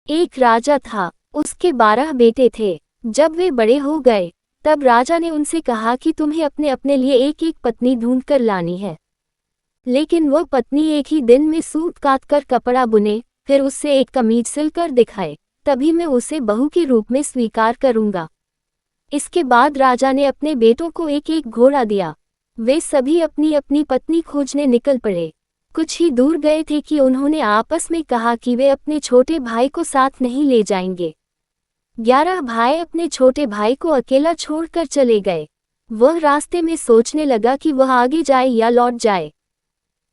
एक राजा था, उसके 12 बेटे थे। जब वे बड़े हो गए, तब राजा ने उनसे कहा कि तुम्हें अपने अपने लिए एक एक पत्नी ढूंढ कर लानी है। लेकिन वह पत्नी एक ही दिन में सूत काट कर कपड़ा बुने, फिर उससे एक कमीज सिलकर दिखाए, तभी मैं उसे बहू के रूप में स्वीकार करूंगा। इसके बाद राजा ने अपने बेटों को एक एक घोड़ा दिया। वे सभी अपनी अपनी पत्नी खोजने निकल पड़े। कुछ ही दूर गए थे कि उन्होंने आपस में कहा कि वे अपने छोटे भाई को साथ नहीं ले जाएंगे। 11 भाई अपने छोटे भाई को अकेला छोड़कर चले गए। वह रास्ते में सोचने लगा कि वह आगे जाए या लौट जाए।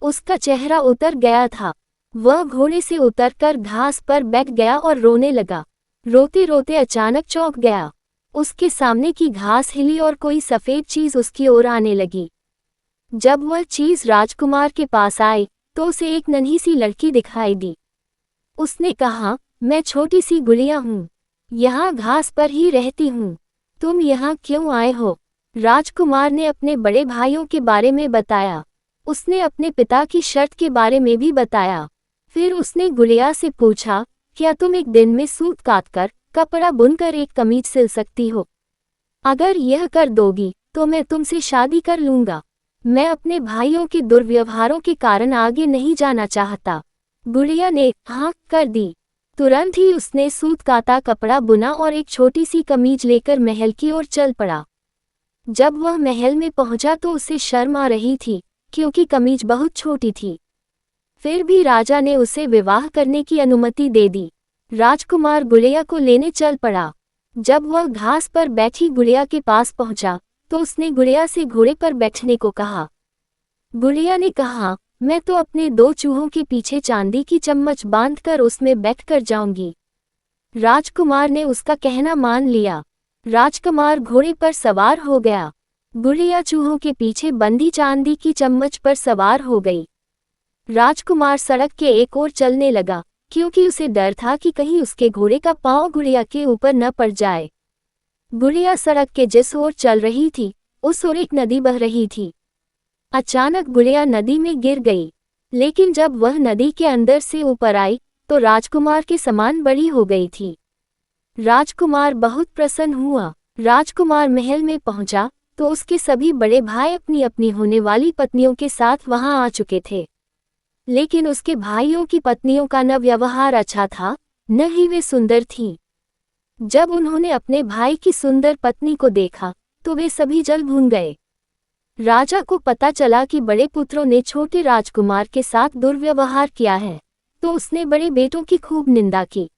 उसका चेहरा उतर गया था। वह घोड़े से उतरकर घास पर बैठ गया और रोने लगा। रोते रोते अचानक चौंक गया। उसके सामने की घास हिली और कोई सफ़ेद चीज़ उसकी ओर आने लगी। जब वह चीज़ राजकुमार के पास आई, तो उसे एक नन्ही सी लड़की दिखाई दी। उसने कहा, मैं छोटी सी गुड़िया हूँ, यहाँ घास पर ही रहती हूँ। तुम यहाँ क्यों आए हो? राजकुमार ने अपने बड़े भाइयों के बारे में बताया। उसने अपने पिता की शर्त के बारे में भी बताया। फिर उसने गुड़िया से पूछा, क्या तुम एक दिन में सूत काटकर कपड़ा बुनकर एक कमीज सिल सकती हो? अगर यह कर दोगी तो मैं तुमसे शादी कर लूँगा। मैं अपने भाइयों के दुर्व्यवहारों के कारण आगे नहीं जाना चाहता। गुड़िया ने हाँ कर दी। तुरंत ही उसने सूत काटा कपड़ा बुना और एक छोटी सी कमीज लेकर महल की ओर चल पड़ा। जब वह महल में पहुंचा तो उसे शर्म आ रही थी, क्योंकि कमीज बहुत छोटी थी। फिर भी राजा ने उसे विवाह करने की अनुमति दे दी। राजकुमार गुड़िया को लेने चल पड़ा। जब वह घास पर बैठी गुड़िया के पास पहुंचा, तो उसने गुड़िया से घोड़े पर बैठने को कहा। गुड़िया ने कहा, मैं तो अपने 2 चूहों के पीछे चांदी की चम्मच बांधकर उसमें बैठकर जाऊंगी। राजकुमार ने उसका कहना मान लिया। राजकुमार घोड़े पर सवार हो गया। गुड़िया चूहों के पीछे बंधी चांदी की चम्मच पर सवार हो गई। राजकुमार सड़क के एक ओर चलने लगा, क्योंकि उसे डर था कि कहीं उसके घोड़े का पांव गुड़िया के ऊपर न पड़ जाए। गुड़िया सड़क के जिस ओर चल रही थी, उस ओर एक नदी बह रही थी। अचानक गुड़िया नदी में गिर गई, लेकिन जब वह नदी के अंदर से ऊपर आई, तो राजकुमार के समान बड़ी हो गई थी। राजकुमार बहुत प्रसन्न हुआ। राजकुमार महल में पहुंचा, तो उसके सभी बड़े भाई अपनी अपनी होने वाली पत्नियों के साथ वहां आ चुके थे। लेकिन उसके भाइयों की पत्नियों का न व्यवहार अच्छा था, न ही वे सुंदर थीं। जब उन्होंने अपने भाई की सुंदर पत्नी को देखा, तो वे सभी जल भून गए। राजा को पता चला कि बड़े पुत्रों ने छोटे राजकुमार के साथ दुर्व्यवहार किया है, तो उसने बड़े बेटों की खूब निंदा की।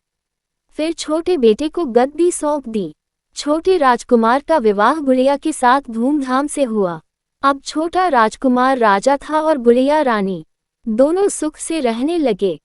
फिर छोटे बेटे को गद्दी सौंप दी। छोटे राजकुमार का विवाह गुड़िया के साथ धूमधाम से हुआ। अब छोटा राजकुमार राजा था और गुड़िया रानी। दोनों सुख से रहने लगे।